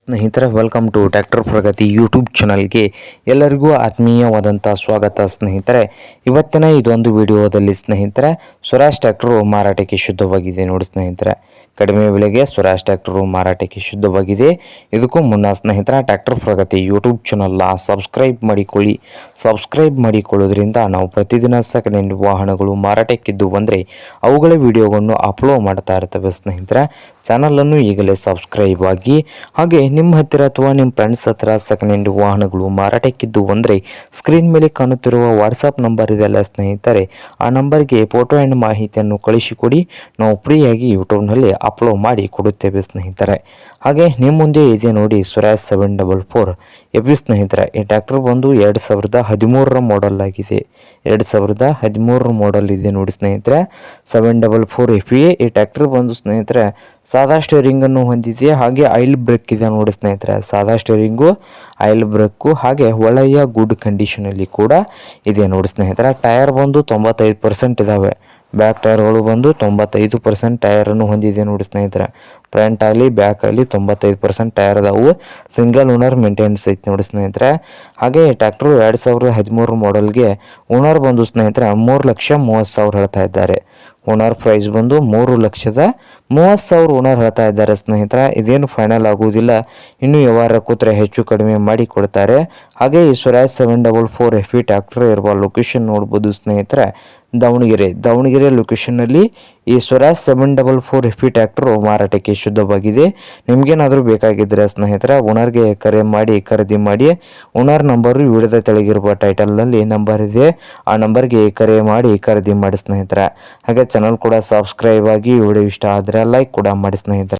ಸ್ನೇಹಿತರೆ, welcome to tractor Pragati YouTube ಚಾನಲ್ಗೆ ಎಲ್ಲರಿಗೂ ಆತ್ಮೀಯವಾದಂಥ ಸ್ವಾಗತ. ಸ್ನೇಹಿತರೆ, ಇವತ್ತಿನ ಇದೊಂದು ವಿಡಿಯೋದಲ್ಲಿ ಸ್ನೇಹಿತರೆ ಸ್ವರಾಜ್ ಟ್ರ್ಯಾಕ್ಟರು ಮಾರಾಟಕ್ಕೆ ಶುದ್ಧವಾಗಿದೆ. ನೋಡಿ ಸ್ನೇಹಿತರೆ, ಕಡಿಮೆ ಬೆಲೆಗೆ ಸ್ವರಾಜ್ ಟ್ರ್ಯಾಕ್ಟರು ಮಾರಾಟಕ್ಕೆ ಶುದ್ಧವಾಗಿದೆ. ಇದಕ್ಕೂ ಮುನ್ನ ಸ್ನೇಹಿತರೆ, ಟ್ರ್ಯಾಕ್ಟರ್ ಪ್ರಗತಿ ಯೂಟ್ಯೂಬ್ ಚಾನಲ್ನ ಸಬ್ಸ್ಕ್ರೈಬ್ ಮಾಡಿಕೊಳ್ಳಿ. ಸಬ್ಸ್ಕ್ರೈಬ್ ಮಾಡಿಕೊಳ್ಳೋದ್ರಿಂದ ನಾವು ಪ್ರತಿದಿನ ಸೆಕೆಂಡ್ ಹ್ಯಾಂಡ್ ವಾಹನಗಳು ಮಾರಾಟಕ್ಕಿದ್ದು ಬಂದರೆ ಅವುಗಳ ವಿಡಿಯೋವನ್ನು ಅಪ್ಲೋಡ್ ಮಾಡ್ತಾ ಇರ್ತವೆ. ಸ್ನೇಹಿತರೆ, ಚಾನಲನ್ನು ಈಗಲೇ ಸಬ್ಸ್ಕ್ರೈಬ್ ಆಗಿ. ಹಾಗೆ ನಿಮ್ಮ ಹತ್ತಿರ ಅಥವಾ ನಿಮ್ಮ ಫ್ರೆಂಡ್ಸ್ ಹತ್ತಿರ ಸೆಕೆಂಡ್ ಹ್ಯಾಂಡ್ ವಾಹನಗಳು ಮಾರಾಟಕ್ಕಿದ್ದು ಅಂದರೆ ಸ್ಕ್ರೀನ್ ಮೇಲೆ ಕಾಣುತ್ತಿರುವ ವಾಟ್ಸಪ್ ನಂಬರ್ ಇದೆಲ್ಲ ಸ್ನೇಹಿತರೆ, ಆ ನಂಬರ್ಗೆ ಫೋಟೋ ಆ್ಯಂಡ್ ಮಾಹಿತಿಯನ್ನು ಕಳಿಸಿಕೊಡಿ. ನಾವು ಫ್ರೀಯಾಗಿ ಯೂಟ್ಯೂಬ್ನಲ್ಲಿ ಅಪ್ಲೋಡ್ ಮಾಡಿ ಕೊಡುತ್ತೇವೆ ಸ್ನೇಹಿತರೆ. ಹಾಗೆ ನಿಮ್ಮ ಮುಂದೆ ಇದೆ ನೋಡಿ ಸ್ವರಾಜ್ 744 ಎಫ್ ಸ್ನೇಹಿತರೆ. ಈ ಟ್ರ್ಯಾಕ್ಟರ್ ಬಂದು 2013 ಮಾಡೆಲ್ ಆಗಿದೆ. 2013 ಮಾಡೆಲ್ ಇದೆ ನೋಡಿ ಸ್ನೇಹಿತರೆ, 744 ಎಫ್. ಈ ಟ್ರ್ಯಾಕ್ಟರ್ ಬಂದು ಸ್ನೇಹಿತರೆ ಸಾದಾ ಸ್ಟೇರಿಂಗನ್ನು ಹೊಂದಿದೆ. ಹಾಗೆ ಆಯಿಲ್ ಬ್ರೇಕ್ ಇದೆ ನೋಡಿ ಸ್ನೇಹಿತರೆ. ಸಾದಾ ಸ್ಟೇರಿಂಗು, ಆಯಿಲ್ ಬ್ರೇಕು, ಹಾಗೆ ಒಳ್ಳೆಯ ಗುಡ್ ಕಂಡೀಷನಲ್ಲಿ ಕೂಡ ಇದೆ ನೋಡಿ ಸ್ನೇಹಿತರೆ. ಟೈರ್ ಬಂದು 95% ಇದ್ದಾವೆ. ಬ್ಯಾಕ್ ಟೈರ್ಗಳು ಬಂದು 95% ಟೈರನ್ನು ಹೊಂದಿದೆ ನೋಡಿ ಸ್ನೇಹಿತರೆ. ಫ್ರಂಟ್ ಆಗಲಿ ಬ್ಯಾಕ್ ಆಗಲಿ 95% ಟೈರ್ ಅದಾವು. ಸಿಂಗಲ್ ಓನರ್ ಮೇಂಟೆನೆನ್ಸ್ ಐತಿ ನೋಡಿ ಸ್ನೇಹಿತರೆ. ಹಾಗೆ ಟ್ರ್ಯಾಕ್ಟರ್ 2013 ಮಾಡೆಲ್ಗೆ ಓನರ್ ಬಂದು ಸ್ನೇಹಿತರೆ 3,30,000 ಹೇಳ್ತಾ ಇದ್ದಾರೆ. ಓನರ್ ಪ್ರೈಸ್ ಬಂದು 3,30,000 ಓನರ್ ಹೇಳ್ತಾ ಇದ್ದಾರೆ ಸ್ನೇಹಿತರೆ. ಇದೇನು ಫೈನಲ್ ಆಗುವುದಿಲ್ಲ, ಇನ್ನು ವ್ಯವಹಾರ ಕೂತ್ರೆ ಹೆಚ್ಚು ಕಡಿಮೆ ಮಾಡಿ ಕೊಡ್ತಾರೆ. ಹಾಗೆ ಈ ಸ್ವರಾಜ್ 744 ಎಫ್ ಟ್ರ್ಯಾಕ್ಟರ್ ಇರುವ ಲೊಕೇಶನ್ ನೋಡ್ಬೋದು ಸ್ನೇಹಿತರೆ, ದಾವಣಗೆರೆ ಲೊಕೇಶನ್ನಲ್ಲಿ ಈ ಸ್ವರಾಜ್ 744 ಎಫ್ ಟ್ರ್ಯಾಕ್ಟರ್ ಮಾರಾಟಕ್ಕೆ ಶುದ್ಧವಾಗಿದೆ. ನಿಮಗೇನಾದರೂ ಬೇಕಾಗಿದ್ದರೆ ಸ್ನೇಹಿತರೆ ಓನರ್ಗೆ ಕರೆ ಮಾಡಿ ಖರೀದಿ ಮಾಡಿ. ಓನರ್ ನಂಬರು ವಿಡಿಯೋದ ತೆಳಗಿರುವ ಟೈಟಲ್ನಲ್ಲಿ ನಂಬರ್ ಇದೆ, ಆ ನಂಬರ್ಗೆ ಕರೆ ಮಾಡಿ ಖರೀದಿ ಮಾಡಿ ಸ್ನೇಹಿತರೆ. ಹಾಗೆ ಚಾನಲ್ ಕೂಡ ಸಬ್ಸ್ಕ್ರೈಬ್ ಆಗಿ. ವಿಡಿಯೋ ಇಷ್ಟ ಆದರೆ ಲೈಕ್ ಕೂಡ ಮಾಡಿ ಸ್ನೇಹಿತರೆ.